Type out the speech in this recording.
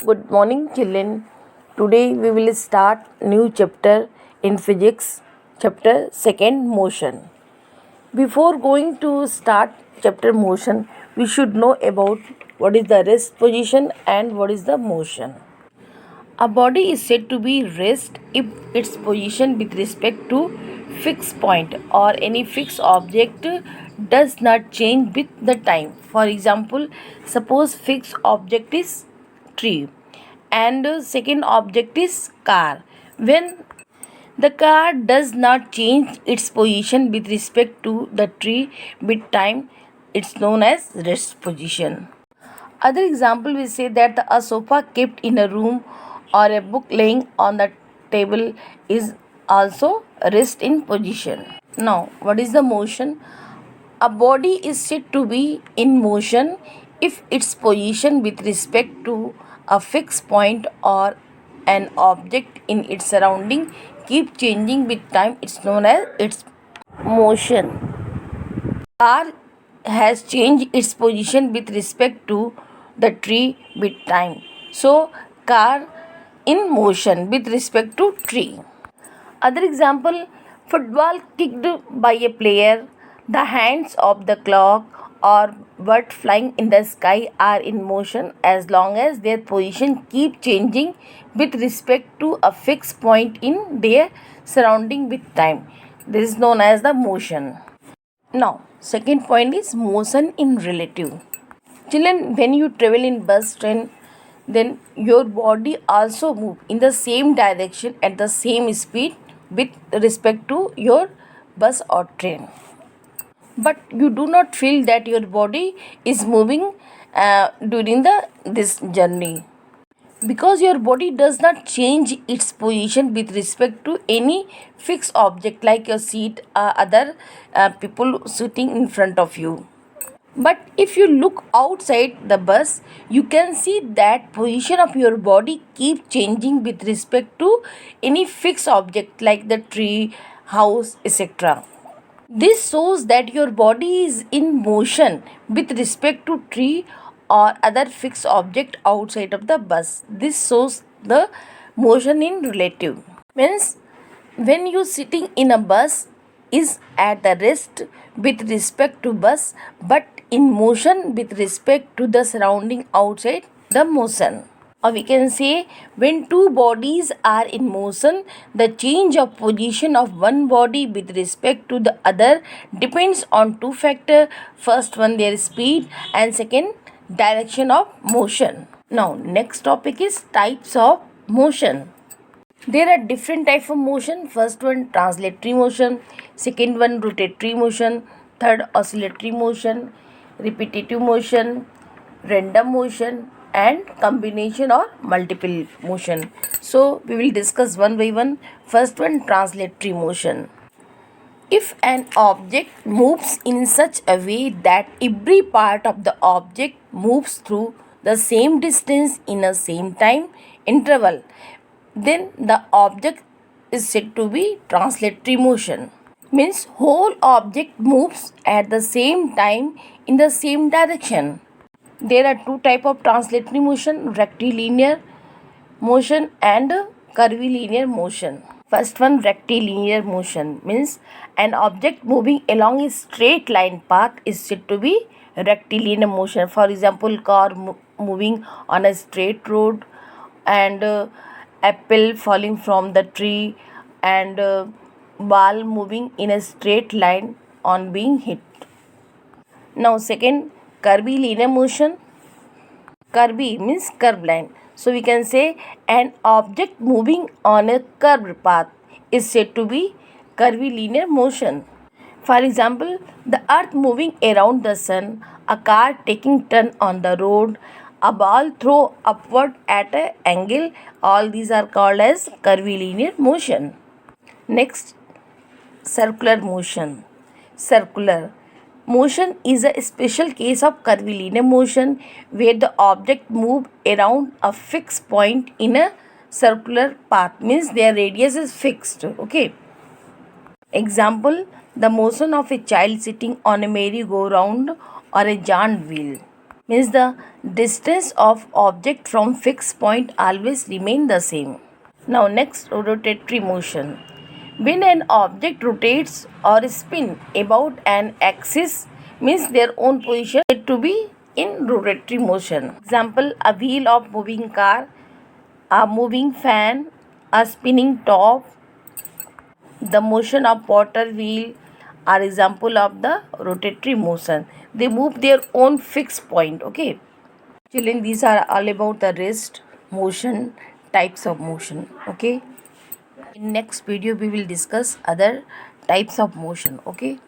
Good morning, children. Today we will start new chapter in physics, chapter second motion. Before going to start chapter motion, we should know about what is the rest position and what is the motion. A body is said to be rest if its position with respect to fixed point or any fixed object does not change with the time. For example, suppose fixed object is tree and second object is car. When the car does not change its position with respect to the tree with time, it's known as rest position. Other example we say that a sofa kept in a room or a book laying on the table is also rest in position. Now, what is the motion? A body is said to be in motion if its position with respect to a fixed point or an object in its surrounding keep changing with time. It's known as its motion. Car has changed its position with respect to the tree with time. So, car in motion with respect to tree. Other example, football kicked by a player, the hands of the clock or bird flying in the sky are in motion as long as their position keep changing with respect to a fixed point in their surrounding with time. This is known as the motion. Now, second point is motion in relative. Children, when you travel in bus, train, then your body also move in the same direction at the same speed with respect to your bus or train. But you do not feel that your body is moving during this journey because your body does not change its position with respect to any fixed object like your seat, other people sitting in front of you. But if you look outside the bus, you can see that position of your body keep changing with respect to any fixed object like the tree, house, etc. This shows that your body is in motion with respect to tree or other fixed object outside of the bus. This shows the motion in relative. Means when you sitting in a bus is at the rest with respect to bus but in motion with respect to the surrounding outside the motion. Or we can say when two bodies are in motion, the change of position of one body with respect to the other depends on two factors. First one their speed and second direction of motion. Now next topic is types of motion. There are different types of motion. First one translatory motion, second one rotatory motion, third oscillatory motion, repetitive motion, random motion and combination or multiple motion. So we will discuss one by one. First one translatory motion. If an object moves in such a way that every part of the object moves through the same distance in a same time interval, then the object is said to be translatory motion. Means whole object moves at the same time in the same direction. There are two type of translatory motion, rectilinear motion and curvilinear motion. First one rectilinear motion means an object moving along a straight line path is said to be rectilinear motion. For example, car moving on a straight road and apple falling from the tree and ball moving in a straight line on being hit. Now second curvilinear motion. Curvy means curved line. So we can say an object moving on a curved path is said to be curvilinear motion. For example, the earth moving around the sun, a car taking turn on the road, a ball throw upward at an angle, all these are called as curvilinear motion. Next, circular motion. Circular motion is a special case of curvilinear motion where the object move around a fixed point in a circular path, means their radius is fixed. Okay. Example, the motion of a child sitting on a merry-go-round or a giant wheel. means the distance of object from fixed point always remain the same. Now next, rotatory motion. When an object rotates or spin about an axis, means their own position to be in rotatory motion. Example, a wheel of moving car, a moving fan, a spinning top, the motion of potter wheel are example of the rotatory motion. They move their own fixed point. Okay. Children, these are all about the wrist motion, types of motion. Okay. In next video we will discuss other types of motion. Okay.